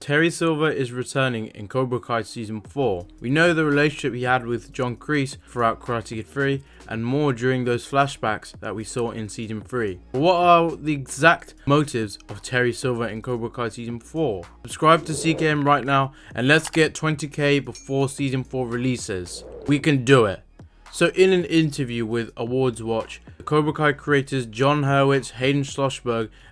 Terry Silver is returning in Cobra Kai Season 4. We know the relationship he had with John Kreese throughout Karate Kid 3 and more during those flashbacks that we saw in Season 3. But what are the exact motives of Terry Silver in Cobra Kai Season 4? Subscribe to CKM right now and let's get 20k before Season 4 releases. We can do it. So in an interview with AwardsWatch, the Cobra Kai creators Jon, Hurwitz, Hayden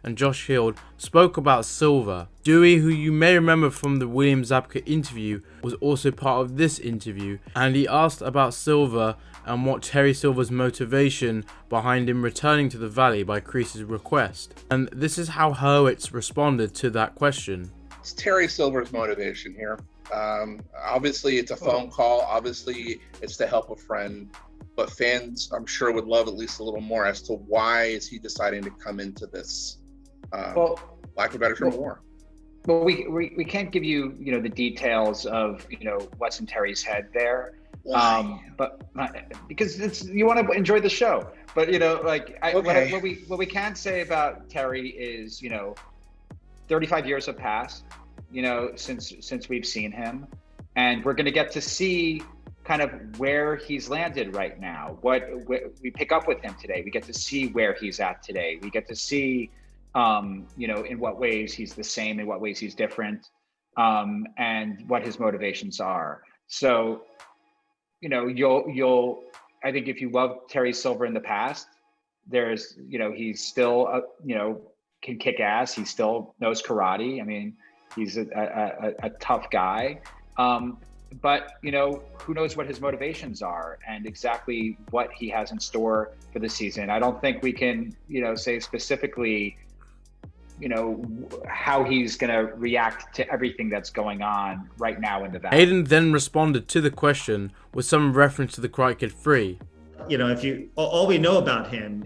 and Josh Hield spoke about Silver. Dewey, who you may remember from the William Zabka interview, was also part of this interview, and he asked about Silver and what Terry Silver's motivation behind him returning to the Valley by Kreese's request. And this is how Hurwitz responded to that question. It's Terry Silver's motivation here. Obviously it's a phone call, obviously it's to help a friend, but fans I'm sure would love at least a little more as to why is he deciding to come into this lack of a better term, war. Well, we can't give you the details of what's in Terry's head there, but because you want to enjoy the show. But what we can say about Terry is 35 years have passed since we've seen him, and we're going to get to see kind of where he's landed right now. What we pick up with him today, we get to see where he's at today. We get to see in what ways he's the same, in what ways he's different, and what his motivations are. So you'll I think if you love Terry Silver in the past, there's he's still can kick ass. He still knows karate. I mean, he's a tough guy, but who knows what his motivations are and exactly what he has in store for the season. I don't think we can say specifically how he's going to react to everything that's going on right now in the Valley. Hayden then responded to the question with some reference to the Karate Kid 3. If all we know about him,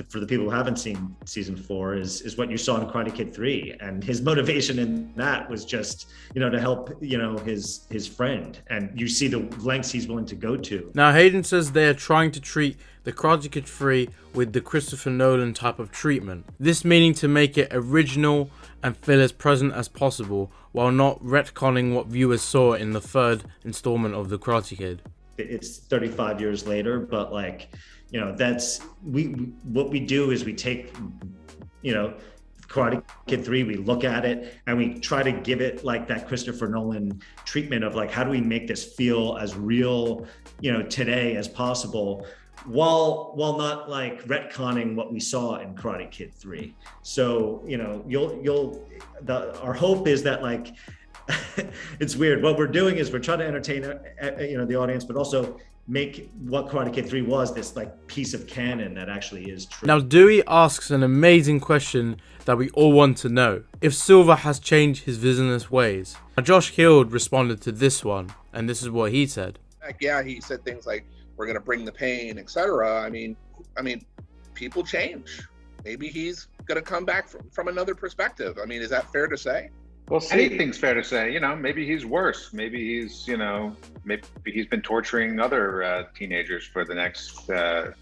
for the people who haven't seen season 4, is what you saw in Karate Kid 3, and his motivation in that was just to help his friend, and you see the lengths he's willing to go to. Now Hayden says they are trying to treat the Karate Kid 3 with the Christopher Nolan type of treatment, this meaning to make it original and feel as present as possible while not retconning what viewers saw in the third installment of the Karate Kid. It's 35 years later, but that's what we do is we take Karate Kid 3, we look at it and we try to give it like that Christopher Nolan treatment of how do we make this feel as real today as possible, while not retconning what we saw in Karate Kid 3. So our hope is that it's weird. What we're doing is we're trying to entertain, the audience, but also make what Karate Kid 3 was this piece of canon that actually is true. Now Dewey asks an amazing question that we all want to know: if Silver has changed his villainous ways. Now Josh Hield responded to this one, and this is what he said. Yeah, he said things like, "We're going to bring the pain," etc. I mean, people change. Maybe he's going to come back from another perspective. I mean, is that fair to say? Well, anything's fair to say. Maybe he's worse. Maybe he's, maybe he's been torturing other teenagers for the next, 30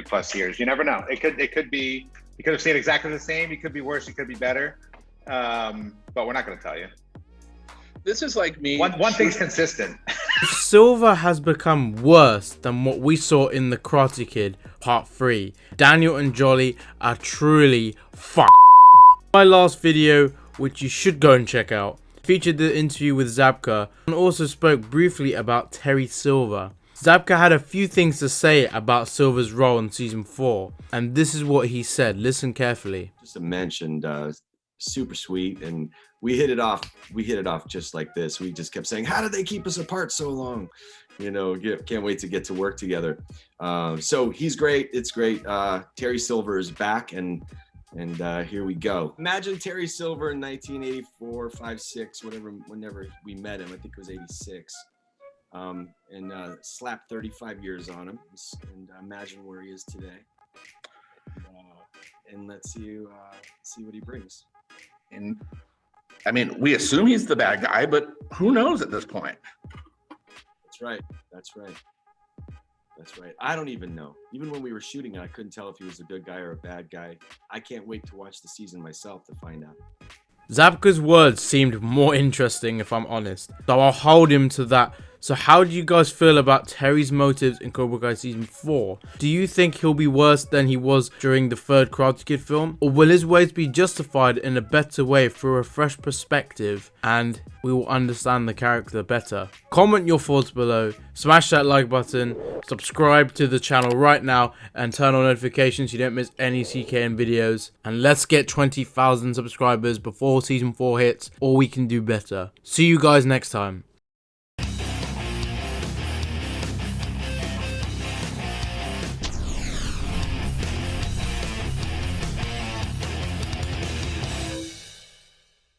plus years. You never know. It could be. He could have stayed exactly the same. He could be worse. He could be better. But we're not going to tell you. This is like me. One thing's consistent. If Silver has become worse than what we saw in the Karate Kid Part 3, Daniel and Jolly are truly fucked. My last video, which you should go and check out, featured the interview with Zabka and also spoke briefly about Terry Silver. Zabka had a few things to say about Silver's role in Season 4, and this is what he said. Listen carefully. Just mentioned, super sweet, and we hit it off just like this. We just kept saying, how did they keep us apart so long? Can't wait to get to work together. So he's great. It's great. Terry Silver is back, and here we go. Imagine Terry Silver in 1984, 5, 6, whenever we met him. I think it was 86. And slap 35 years on him, and imagine where he is today. And let's see what he brings. And we assume he's the bad guy, but who knows at this point? That's right. I don't even know. Even when we were shooting it, I couldn't tell if he was a good guy or a bad guy. I can't wait to watch the season myself to find out. Zabka's words seemed more interesting, if I'm honest, so I'll hold him to that. So how do you guys feel about Terry's motives in Cobra Kai Season 4? Do you think he'll be worse than he was during the third Karate Kid film? Or will his ways be justified in a better way through a fresh perspective and we will understand the character better? Comment your thoughts below, smash that like button, subscribe to the channel right now and turn on notifications so you don't miss any CKN videos. And let's get 20,000 subscribers before Season 4 hits, or we can do better. See you guys next time.